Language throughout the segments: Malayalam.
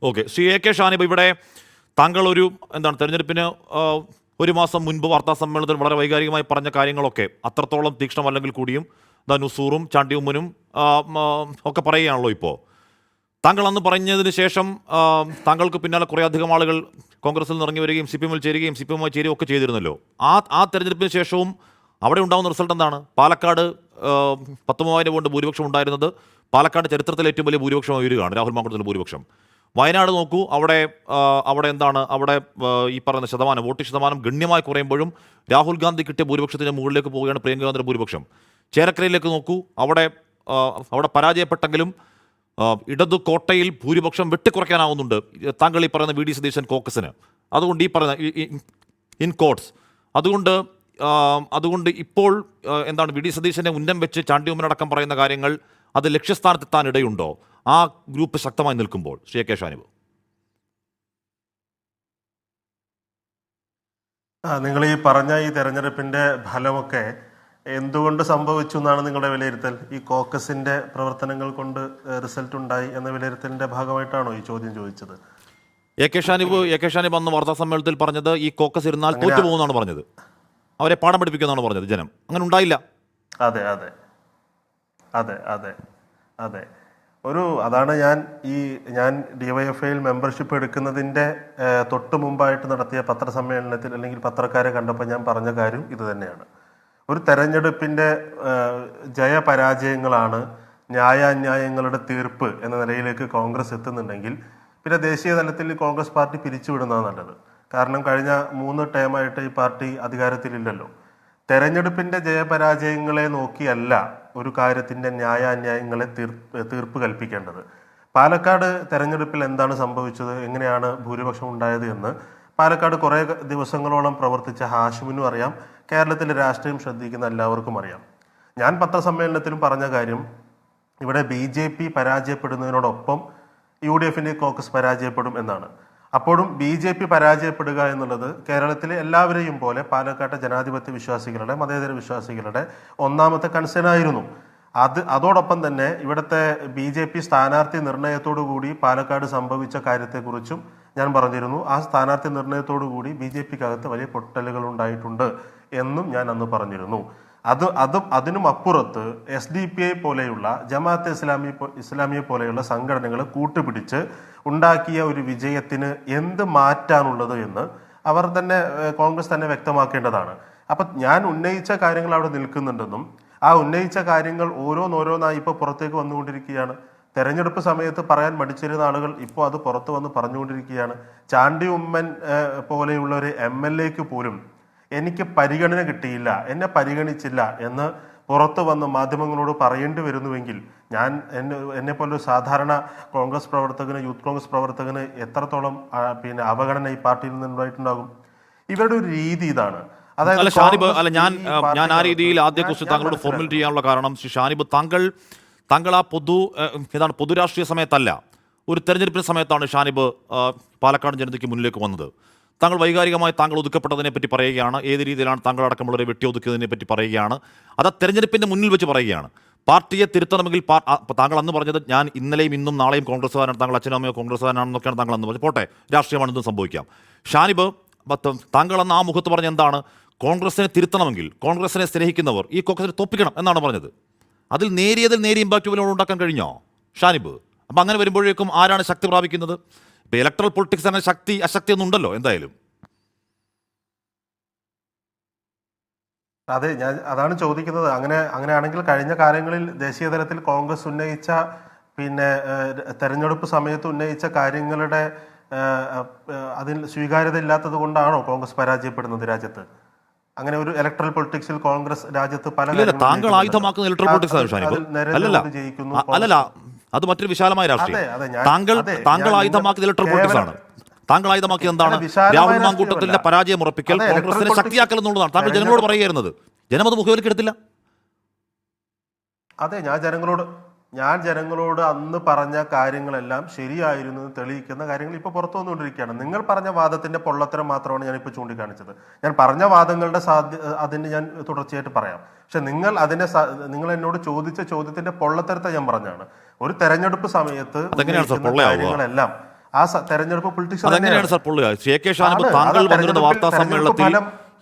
Okay, Shri A K Shanib, ഇവിടെ താങ്കൾ ഒരു തെരഞ്ഞെടുപ്പിന് ഒരു മാസം മുൻപ് വാർത്താ സമ്മേളനത്തിൽ വളരെ വൈകാരികമായി പറഞ്ഞ കാര്യങ്ങളൊക്കെ അത്രത്തോളം തീക്ഷ്ണമല്ലെങ്കിൽ കൂടിയും നുസൂറും ചാണ്ടി ഉമ്മനും ഒക്കെ പറയുകയാണല്ലോ ഇപ്പോൾ. താങ്കൾ അന്ന് പറഞ്ഞതിന് ശേഷം താങ്കൾക്ക് പിന്നാലെ കുറേ അധികം ആളുകൾ കോൺഗ്രസിൽ നിന്ന് ഇറങ്ങി വരികയും സി പി എമ്മിൽ ചേരുകയും സി പി എമ്മുമായി ചേരുകയും ഒക്കെ ചെയ്തിരുന്നല്ലോ. ആ തെരഞ്ഞെടുപ്പിന് ശേഷവും അവിടെ ഉണ്ടാകുന്ന റിസൾട്ട് എന്താണ്? പാലക്കാട് 19,000 വോട്ട് ഭൂരിപക്ഷം ഉണ്ടായിരുന്നത് പാലക്കാട് ചരിത്രത്തിലെ ഏറ്റവും വലിയ ഭൂരിപക്ഷമായി വരികയാണ്, രാഹുൽ മാങ്കൂട്ടത്തിൻ്റെ ഭൂരിപക്ഷം. വയനാട് നോക്കൂ, അവിടെ ഈ പറയുന്ന വോട്ട് ശതമാനം ഗണ്യമായി കുറയുമ്പോഴും രാഹുൽ ഗാന്ധി കിട്ടിയ ഭൂരിപക്ഷത്തിന് മുകളിലേക്ക് പോവുകയാണ് പ്രിയങ്ക ഗാന്ധിയുടെ ഭൂരിപക്ഷം. ചേരക്കരയിലേക്ക് നോക്കൂ, അവിടെ പരാജയപ്പെട്ടെങ്കിലും ഇടതു കോട്ടയിൽ ഭൂരിപക്ഷം വെട്ടിക്കുറയ്ക്കാനാവുന്നുണ്ട് താങ്കൾ ഈ പറയുന്ന വി ഡി സതീശൻ കോക്കസിന്. അതുകൊണ്ട് ഈ പറയുന്ന ഇൻ കോട്ട്സ് അതുകൊണ്ട് ഇപ്പോൾ വി ഡി സതീശനെ ഉന്നം വെച്ച് ചാണ്ടി ഉമ്മനടക്കം പറയുന്ന കാര്യങ്ങൾ അത് ലക്ഷ്യസ്ഥാനത്തെത്താൻ ഇടയുണ്ടോ ആ ഗ്രൂപ്പ് ശക്തമായി നിൽക്കുമ്പോൾ? ശ്രീ കെ ഷാനിബ്. നിങ്ങൾ ഈ പറഞ്ഞ ഈ തെരഞ്ഞെടുപ്പിന്റെ ഫലമൊക്കെ എന്തുകൊണ്ട് സംഭവിച്ചു എന്നാണ് നിങ്ങളുടെ വിലയിരുത്തൽ? ഈ കോക്കസിന്റെ പ്രവർത്തനങ്ങൾ കൊണ്ട് റിസൾട്ട് ഉണ്ടായി എന്ന വിലയിരുത്തലിന്റെ ഭാഗമായിട്ടാണോ ഈ ചോദ്യം ചോദിച്ചത്? എ കെ ഷാനിബ് അന്ന് വാർത്താ സമ്മേളനത്തിൽ പറഞ്ഞത് ഈ കോക്കസ് ഇരുന്നാൽ തോറ്റു പോകുമെന്നാണ് പറഞ്ഞത്, അവരെ പാഠം പഠിപ്പിക്കുമെന്നാണ് പറഞ്ഞത്. ജനം അങ്ങനെ ഉണ്ടായില്ല. അതെ അതെ അതെ അതെ അതെ അതാണ് ഞാൻ ഡിവൈഎഫ്ഐയിൽ മെമ്പർഷിപ്പ് എടുക്കുന്നതിൻ്റെ തൊട്ട് മുമ്പായിട്ട് നടത്തിയ പത്രസമ്മേളനത്തിൽ അല്ലെങ്കിൽ പത്രക്കാരെ കണ്ടപ്പോൾ ഞാൻ പറഞ്ഞ കാര്യം ഇത് തന്നെയാണ്. ഒരു തെരഞ്ഞെടുപ്പിൻ്റെ ജയപരാജയങ്ങളാണ് ന്യായാന്യായങ്ങളുടെ തീർപ്പ് എന്ന നിലയിലേക്ക് കോൺഗ്രസ് എത്തുന്നുണ്ടെങ്കിൽ പിന്നെ ദേശീയ തലത്തിൽ കോൺഗ്രസ് പാർട്ടി പിരിച്ചുവിടുന്നതാണ് നല്ലത്. കാരണം കഴിഞ്ഞ 3 ടേമായിട്ട് ഈ പാർട്ടി അധികാരത്തിലില്ലല്ലോ. തെരഞ്ഞെടുപ്പിന്റെ ജയപരാജയങ്ങളെ നോക്കിയല്ല ഒരു കാര്യത്തിന്റെ ന്യായാന്യായങ്ങളെ തീർപ്പ് കൽപ്പിക്കേണ്ടത്. പാലക്കാട് തെരഞ്ഞെടുപ്പിൽ എന്താണ് സംഭവിച്ചത്, എങ്ങനെയാണ് ഭൂരിപക്ഷം ഉണ്ടായത് എന്ന് പാലക്കാട് കുറേ ദിവസങ്ങളോളം പ്രവർത്തിച്ച ഹാഷിമിനും അറിയാം, കേരളത്തിലെ രാഷ്ട്രീയം ശ്രദ്ധിക്കുന്ന എല്ലാവർക്കും അറിയാം. ഞാൻ പത്രസമ്മേളനത്തിലും പറഞ്ഞ കാര്യം, ഇവിടെ BJP പരാജയപ്പെടുന്നതിനോടൊപ്പം UDF കോക്കസ് പരാജയപ്പെടും എന്നാണ്. അപ്പോഴും BJP പരാജയപ്പെടുക എന്നുള്ളത് കേരളത്തിലെ എല്ലാവരെയും പോലെ പാലക്കാട്ടെ ജനാധിപത്യ വിശ്വാസികളുടെ, മതേതര വിശ്വാസികളുടെ ഒന്നാമത്തെ കൺസേൺ ആയിരുന്നു. അതോടൊപ്പം തന്നെ ഇവിടുത്തെ BJP സ്ഥാനാർത്ഥി നിർണയത്തോടു കൂടി പാലക്കാട് സംഭവിച്ച കാര്യത്തെക്കുറിച്ചും ഞാൻ പറഞ്ഞിരുന്നു. ആ സ്ഥാനാർത്ഥി നിർണയത്തോടു കൂടി BJPക്കകത്ത് വലിയ പൊട്ടലുകൾ ഉണ്ടായിട്ടുണ്ട് എന്നും ഞാൻ അന്ന് പറഞ്ഞിരുന്നു. അതിനും അപ്പുറത്ത് SDPI പോലെയുള്ള ജമാഅത്തെ ഇസ്ലാമിയെ പോലെയുള്ള സംഘടനകളെ കൂട്ടുപിടിച്ച് ഉണ്ടാക്കിയ ഒരു വിജയത്തിന് എന്ത് മാറ്റാനുള്ളത് എന്ന് അവർ തന്നെ, കോൺഗ്രസ് തന്നെ വ്യക്തമാക്കേണ്ടതാണ്. അപ്പൊ ഞാൻ ഉന്നയിച്ച കാര്യങ്ങൾ അവിടെ നിൽക്കുന്നുണ്ടെന്നും ആ ഉന്നയിച്ച കാര്യങ്ങൾ ഓരോന്നായി ഇപ്പോൾ പുറത്തേക്ക് വന്നുകൊണ്ടിരിക്കുകയാണ്. തെരഞ്ഞെടുപ്പ് സമയത്ത് പറയാൻ മടിച്ചിരുന്ന ആളുകൾ ഇപ്പോൾ അത് പുറത്തു വന്ന് പറഞ്ഞുകൊണ്ടിരിക്കുകയാണ്. ചാണ്ടി ഉമ്മൻ പോലെയുള്ള ഒരു MLAക്ക് പോലും എനിക്ക് പരിഗണന കിട്ടിയില്ല, എന്നെ പരിഗണിച്ചില്ല എന്ന് പുറത്തു വന്ന് മാധ്യമങ്ങളോട് പറയേണ്ടി വരുന്നുവെങ്കിൽ എന്നെ പോലൊരു സാധാരണ കോൺഗ്രസ് പ്രവർത്തകന്, യൂത്ത് കോൺഗ്രസ് പ്രവർത്തകന് എത്രത്തോളം അവഗണന ഈ പാർട്ടിയിൽ നിന്നുണ്ടായിട്ടുണ്ടാകും? ഇവരുടെ ഒരു രീതി ഇതാണ്. അതായത് ഞാൻ ആ രീതിയിൽ ആദ്യ ക്വസ്റ്റ്യൻ താങ്കളോട് ഫോർമുലേറ്റ് ചെയ്യാനുള്ള കാരണം, ശ്രീ ഷാനിബ്, താങ്കൾ ആ പൊതുരാഷ്ട്രീയ സമയത്തല്ല, ഒരു തെരഞ്ഞെടുപ്പിന് സമയത്താണ് ഷാനിബ് പാലക്കാട് ജനതയ്ക്ക് മുന്നിലേക്ക് വന്നത്. താങ്കൾ വൈകാരികമായി താങ്കൾ ഒതുക്കപ്പെട്ടതിനെ പറ്റി പറയുകയാണ്, ഏത് രീതിയിലാണ് താങ്കൾ അടക്കമുള്ളവരെ വെട്ടിയൊതുക്കിയതിനെ പറ്റി പറയുകയാണ്. അത് തെരഞ്ഞെടുപ്പിന്റെ മുന്നിൽ വെച്ച് പറയുകയാണ്. പാർട്ടിയെ തിരുത്തണമെങ്കിൽ താങ്കൾ അന്ന് പറഞ്ഞത് ഞാൻ ഇന്നലെയും ഇന്നും നാളെയും കോൺഗ്രസ്സുകാരാണ്, താങ്കൾ അച്ഛനും അമ്മയോ കോൺഗ്രസ്സുകാരാണെന്നൊക്കെയാണ് താങ്കൾ അന്ന് പറഞ്ഞത്. പോട്ടെ, രാഷ്ട്രീയമാണെന്നും സംഭവിക്കാം. ഷാനിബ്, താങ്കൾ അന്ന് ആ മുഖത്ത് പറഞ്ഞ എന്താണ്? കോൺഗ്രസിനെ തിരുത്തണമെങ്കിൽ, കോൺഗ്രസിനെ സ്നേഹിക്കുന്നവർ ഈ കോൺഗ്രസിനെ തോപ്പിക്കണം എന്നാണ് പറഞ്ഞത്. അതിൽ നേരിയ ഇമ്പാക്റ്റ് പോലും ഉണ്ടാക്കാൻ കഴിഞ്ഞോ ഷാനിബ്? അപ്പം അങ്ങനെ വരുമ്പോഴേക്കും ആരാണ് ശക്തി പ്രാപിക്കുന്നത്? ഇപ്പം ഇലക്ട്രൽ പൊളിറ്റിക്സ് അങ്ങനെ അശക്തി ഒന്നും ഉണ്ടല്ലോ എന്തായാലും. അതെ, ഞാൻ അതാണ് ചോദിക്കുന്നത്. അങ്ങനെയാണെങ്കിൽ കഴിഞ്ഞ കാലങ്ങളിൽ ദേശീയ തലത്തിൽ കോൺഗ്രസ് ഉന്നയിച്ച തെരഞ്ഞെടുപ്പ് സമയത്ത് ഉന്നയിച്ച കാര്യങ്ങളുടെ അതിൽ സ്വീകാര്യത ഇല്ലാത്തത് കൊണ്ടാണോ കോൺഗ്രസ് പരാജയപ്പെടുന്നത് രാജ്യത്ത്? അങ്ങനെ ഒരു ഇലക്ട്രൽ പൊളിറ്റിക്സിൽ കോൺഗ്രസ് രാജ്യത്ത് താങ്കൾ ആയുധമാക്കുന്ന ഇലക്ട്രൽ പൊളിറ്റിക്സ് അല്ലല്ല, അത് മറ്റൊരു വിശാലമായ രാഷ്ട്രീയം. താങ്കൾ ആയുധമാക്കിയത് ഇലക്ട്രൽ പൊളിറ്റിക്സ് ആണ്. താങ്കൾ ആയുധമാക്കിയത് എന്താണ്? രാഹുൽ മാങ്കൂട്ടത്തിന്റെ പരാജയം ഉറപ്പിക്കൽ, കോൺഗ്രസിനെ ശക്തിയാക്കൽ എന്നുള്ളതാണ് താങ്കൾ ജനങ്ങളോട് പറയുകയായിരുന്നത്. ജനം അത് മുഖവിലക്കെടുത്തില്ല. അതെ, ഞാൻ ജനങ്ങളോട് അന്ന് പറഞ്ഞ കാര്യങ്ങളെല്ലാം ശരിയായിരുന്നു എന്ന് തെളിയിക്കുന്ന കാര്യങ്ങൾ ഇപ്പോൾ പുറത്തു വന്നുകൊണ്ടിരിക്കുകയാണ്. നിങ്ങൾ പറഞ്ഞ വാദത്തിന്റെ പൊള്ളത്തരം മാത്രമാണ് ഞാനിപ്പോൾ ചൂണ്ടിക്കാണിച്ചത്. ഞാൻ പറഞ്ഞ വാദങ്ങളുടെ അതിന് ഞാൻ തുടർച്ചയായിട്ട് പറയാം. പക്ഷെ നിങ്ങൾ എന്നോട് ചോദിച്ച ചോദ്യത്തിന്റെ പൊള്ളത്തരത്തെ ഞാൻ പറഞ്ഞാണ്. ഒരു തെരഞ്ഞെടുപ്പ് സമയത്ത് കാര്യങ്ങളെല്ലാം ആ തെരഞ്ഞെടുപ്പ് പൊളിറ്റിക്സ് അതെങ്ങനെയാണ് സാർ പൊള്ളുക? കെ ഷാനിബ് താങ്കൾ വന്നിരുന്ന വാർത്താ സമ്മേളനത്തിൽ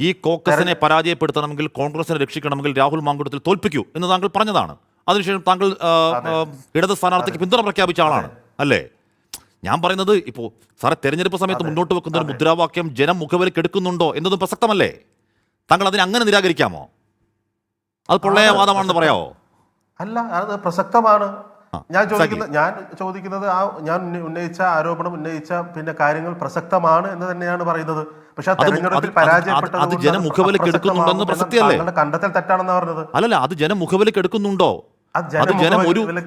ഈ കോക്കസിനെ പരാജയപ്പെടുത്തണമെങ്കിൽ, കോൺഗ്രസിനെ രക്ഷിക്കണമെങ്കിൽ രാഹുൽ മാങ്കുട്ടത്തിൽ തോൽപ്പിക്കൂ എന്ന് താങ്കൾ പറഞ്ഞതാണ്. അതിനുശേഷം താങ്കൾ ഇടത് സ്ഥാനാർത്ഥിക്ക് പിന്തുണ പ്രഖ്യാപിച്ച ആളാണ് അല്ലേ? ഞാൻ പറയുന്നത് ഇപ്പോൾ സാറെ തെരഞ്ഞെടുപ്പ് സമയത്ത് മുന്നോട്ട് വെക്കുന്ന ഒരു മുദ്രാവാക്യം ജനം മുഖവിലേക്ക് എടുക്കുന്നുണ്ടോ എന്നതും പ്രസക്തമല്ലേ? താങ്കൾ അതിനെ അങ്ങനെ നിരാകരിക്കാമോ? അത് പൊള്ളയ വാദമാണെന്ന് പറയാമോ? അല്ല, അത് പ്രസക്തമാണ്. ഞാൻ ചോദിക്കുന്നത് ഞാൻ ഉന്നയിച്ച ആരോപണം, ഉന്നയിച്ച പിന്നെ കാര്യങ്ങൾ പ്രസക്തമാണ് എന്ന് തന്നെയാണ് പറയുന്നത്. പക്ഷെ തെരഞ്ഞെടുപ്പിൽ പരാജയപ്പെട്ടത് കണ്ടെത്തൽ തെറ്റാണെന്ന് പറഞ്ഞത്. അല്ലല്ല, അത് ജനം മുഖവിലേക്ക് എടുക്കുന്നുണ്ടോ? അത് ജനം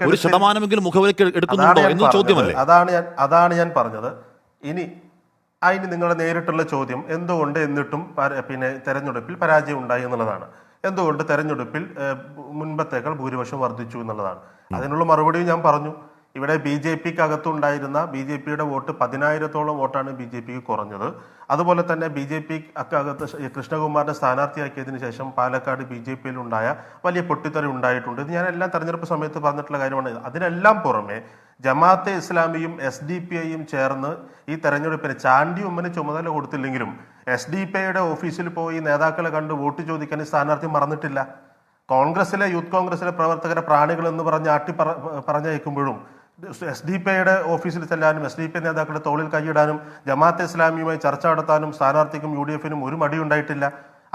ഒരു ശതമാനമെങ്കിലും മുഖവിലേക്ക് എടുക്കുന്നുണ്ടോ എന്ന് ചോദ്യമല്ലേ? അതാണ് ഞാൻ പറഞ്ഞത്. ഇനി അതിന് നിങ്ങളുടെ നേരിട്ടുള്ള ചോദ്യം എന്തുകൊണ്ട് എന്നിട്ടും പിന്നെ തെരഞ്ഞെടുപ്പിൽ പരാജയം ഉണ്ടായി എന്നുള്ളതാണ്. എന്തുകൊണ്ട് തെരഞ്ഞെടുപ്പിൽ മുൻപത്തേക്കാൾ ഭൂരിപക്ഷം വർദ്ധിച്ചു എന്നുള്ളതാണ്. അതിനുള്ള മറുപടിയും ഞാൻ പറഞ്ഞു. ഇവിടെ ബി ജെ പിക്ക് അകത്തുണ്ടായിരുന്ന ബി ജെ പിയുടെ വോട്ട് 10,000-ഓളം വോട്ടാണ് ബി ജെ പിക്ക് കുറഞ്ഞത്. അതുപോലെ തന്നെ ബി ജെ പി അകത്ത് കൃഷ്ണകുമാറിനെ സ്ഥാനാർത്ഥിയാക്കിയതിനു ശേഷം പാലക്കാട് ബി ജെ പിയിൽ ഉണ്ടായ വലിയ പൊട്ടിത്തെറി ഉണ്ടായിട്ടുണ്ട്. ഇത് ഞാൻ എല്ലാം തെരഞ്ഞെടുപ്പ് സമയത്ത് പറഞ്ഞിട്ടുള്ള കാര്യമാണ്. അതിനെല്ലാം പുറമെ ജമാഅത്തെ ഇസ്ലാമിയും SDPIയും ചേർന്ന് ഈ തെരഞ്ഞെടുപ്പിന് ചാണ്ടി ഉമ്മന് ചുമതല കൊടുത്തില്ലെങ്കിലും SDPIയുടെ ഓഫീസിൽ പോയി നേതാക്കളെ കണ്ട് വോട്ട് ചോദിക്കാൻ സ്ഥാനാർത്ഥി മറന്നിട്ടില്ല. കോൺഗ്രസിലെ യൂത്ത് കോൺഗ്രസിലെ പ്രവർത്തകരെ പ്രാണികൾ എന്ന് പറഞ്ഞ് പറഞ്ഞയക്കുമ്പോഴും SDPIയുടെ ഓഫീസിൽ ചെല്ലാനും SDPI നേതാക്കളുടെ തോളിൽ കൈയിടാനും ജമാഅത്തെ ഇസ്ലാമിയുമായി ചർച്ച നടത്താനും സ്ഥാനാർത്ഥിക്കും UDFനും ഒരു മടിയുണ്ടായിട്ടില്ല.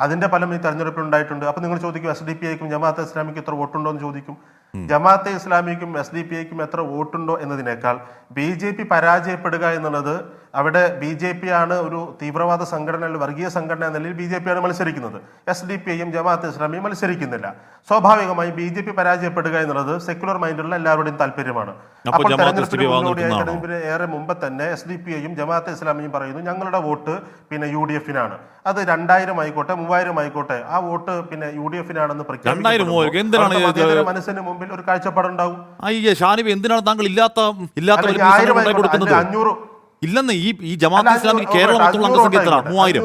അതിന്റെ ഫലം ഈ തെരഞ്ഞെടുപ്പിൽ ഉണ്ടായിട്ടുണ്ട്. അപ്പൊ നിങ്ങൾ ചോദിക്കും SDPIക്കും ജമാഅത്തെ ഇസ്ലാമിക്കും എത്ര വോട്ടുണ്ടോ എന്ന് ചോദിക്കും. ജമാഅത്തെ ഇസ്ലാമിക്കും SDPIക്കും എത്ര വോട്ടുണ്ടോ എന്നതിനേക്കാൾ BJP പരാജയപ്പെടുക എന്നുള്ളത്, അവിടെ BJP ആണ് ഒരു തീവ്രവാദ സംഘടന, വർഗീയ സംഘടന എന്ന നിലയിൽ BJP ആണ് മത്സരിക്കുന്നത്. SDPIയും ജമാഅത്തെ ഇസ്ലാമിയും മത്സരിക്കുന്നില്ല. സ്വാഭാവികമായി BJP പരാജയപ്പെടുക എന്നുള്ളത് സെക്യുലർ മൈൻഡുള്ള എല്ലാവരുടെയും താല്പര്യമാണ്. അപ്പോൾ തെരഞ്ഞെടുപ്പിന് മുന്നോടിയായി തെരഞ്ഞെടുപ്പിന് ഏറെ മുമ്പ് തന്നെ SDPIയും ജമാഅത്തെ ഇസ്ലാമിയും പറയുന്നു ഞങ്ങളുടെ വോട്ട് പിന്നെ UDFനാണ്. അത് 2000 ആയിക്കോട്ടെ 3000 ആയിക്കോട്ടെ, ആ വോട്ട് പിന്നെ UDFനാണെന്ന് പ്രഖ്യാപിക്കും. മനസ്സിന് മുമ്പിൽ ഒരു കാഴ്ചപ്പാടുണ്ടാവും. എന്തിനാണ് താങ്കൾ ഇല്ലെന്ന് ഈ ജമാഅത്തെ ഇസ്ലാമിക് കേരളം മൊത്തമുള്ള അംഗസംഖ്യ എത്ര? 3000.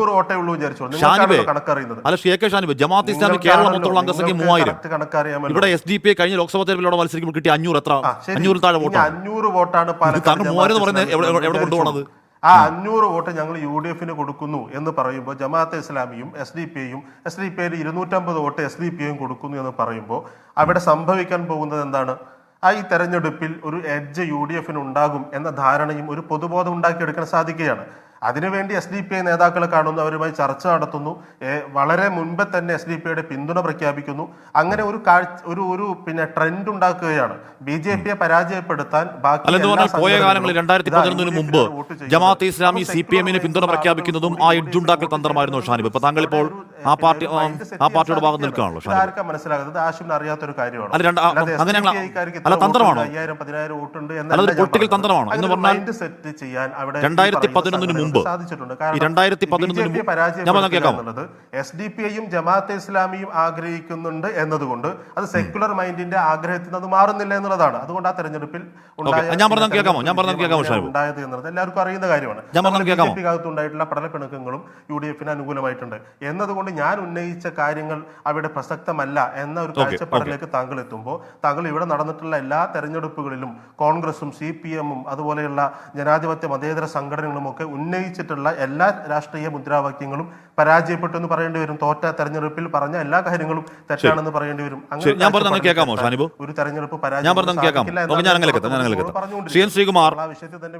അല്ല ഷാനിബ്, ജമാഅത്തെ ഇസ്ലാമിക് കേരളം മൊത്തമുള്ള അംഗസംഖ്യ 3000. ഇവിടെ SDPI കഴിഞ്ഞ ലോക്സഭാ തെരഞ്ഞെടുപ്പിലൂടെ മത്സരിക്കുമ്പോൾ കിട്ടിയ 500 എത്ര? 500 താഴെ വോട്ടാണ്. 500 വോട്ടാണ്. താങ്കൾ 3000 എന്ന് പറയുന്നത് എവിടെ കൊണ്ടുപോകണത്? ആ 500 വോട്ട് ഞങ്ങൾ UDFന് കൊടുക്കുന്നു എന്ന് പറയുമ്പോൾ ജമാഅത്തെ ഇസ്ലാമിയും SDPIയും SDPIയിൽ 250 വോട്ട് SDPIയും കൊടുക്കുന്നു എന്ന് പറയുമ്പോൾ അവിടെ സംഭവിക്കാൻ പോകുന്നത് എന്താണ്? ഈ തെരഞ്ഞെടുപ്പിൽ ഒരു എഡ്ജ് UDFന് ഉണ്ടാകും എന്ന ധാരണയും ഒരു പൊതുബോധം ഉണ്ടാക്കിയെടുക്കാൻ സാധിക്കുകയാണ്. അതിനുവേണ്ടി SDPI നേതാക്കളെ കാണുന്നു, അവരുമായി ചർച്ച നടത്തുന്നു, വളരെ മുൻപേ തന്നെ SDPIയുടെ പിന്തുണ പ്രഖ്യാപിക്കുന്നു. അങ്ങനെ ഒരു പിന്നെ ട്രെൻഡ് ഉണ്ടാക്കുകയാണ്. BJPയെ പരാജയപ്പെടുത്താൻ പോയ കാലങ്ങളിൽ 2011 മുമ്പ് ജമാഅത്തെ ഇസ്ലാമി CPMന് പിന്തുണ പ്രഖ്യാപിക്കുന്നതും ആ എഡ്ജുണ്ടാക്കൽ തന്ത്രമായിരുന്നു ഷാനിബ്. ഇപ്പൊ താങ്കൾ ഇപ്പോൾ ആ പാർട്ടിയുടെ ഭാഗം നിൽക്കുകയാണല്ലോ. ആർക്കാ മനസ്സിലാകുന്നത്? ആശുവിന് അറിയാത്തൊരു കാര്യമാണ്. തന്ത്രമാണോ? 1000-10000 വോട്ടുണ്ട് പൊളിറ്റിക്കൽ തന്ത്രമാണോ എന്ന് പറഞ്ഞാൽ മൈൻഡ് സെറ്റ് ചെയ്യാൻ അവിടെ 2011 മുമ്പ് സാധിച്ചിട്ടുണ്ട്. SDPIയും ജമാഅത്തെ ഇസ്ലാമിയും ആഗ്രഹിക്കുന്നുണ്ട് എന്നതുകൊണ്ട് അത് സെക്യുലർ മൈൻഡിന്റെ ആഗ്രഹത്തിൽ നിന്ന് മാറുന്നില്ല എന്നുള്ളതാണ്. അതുകൊണ്ട് ആ തെരഞ്ഞെടുപ്പിൽ ഉണ്ടായത് എന്നുള്ളത് എല്ലാവർക്കും അറിയുന്ന കാര്യമാണ്. BJP അകത്തുണ്ടായിട്ടുള്ള പടലപ്പിണക്കങ്ങളും UDFന് അനുകൂലമായിട്ടുണ്ട് എന്നതുകൊണ്ട് ഞാൻ ഉന്നയിച്ച കാര്യങ്ങൾ അവിടെ പ്രസക്തമല്ല എന്ന ഒരു കാഴ്ചപ്പാടിലേക്ക് താങ്കൾ എത്തുമ്പോൾ, താങ്കൾ ഇവിടെ നടന്നിട്ടുള്ള എല്ലാ തെരഞ്ഞെടുപ്പുകളിലും കോൺഗ്രസും CPMും അതുപോലെയുള്ള ജനാധിപത്യ മതേതര സംഘടനകളും ഒക്കെ ഉന്നയിച്ചിട്ടുള്ള എല്ലാ രാഷ്ട്രീയ മുദ്രാവാക്യങ്ങളും പരാജയപ്പെട്ടു എന്ന് പറയേണ്ടി വരും. തോറ്റ തെരഞ്ഞെടുപ്പിൽ പറഞ്ഞ എല്ലാ കാര്യങ്ങളും തെറ്റാണെന്ന് പറയേണ്ടി വരും. അങ്ങനെ ഒരു തെരഞ്ഞെടുപ്പ് പരാജയം ശ്രീകുമാർ, ആ വിഷയത്തിൽ തന്നെ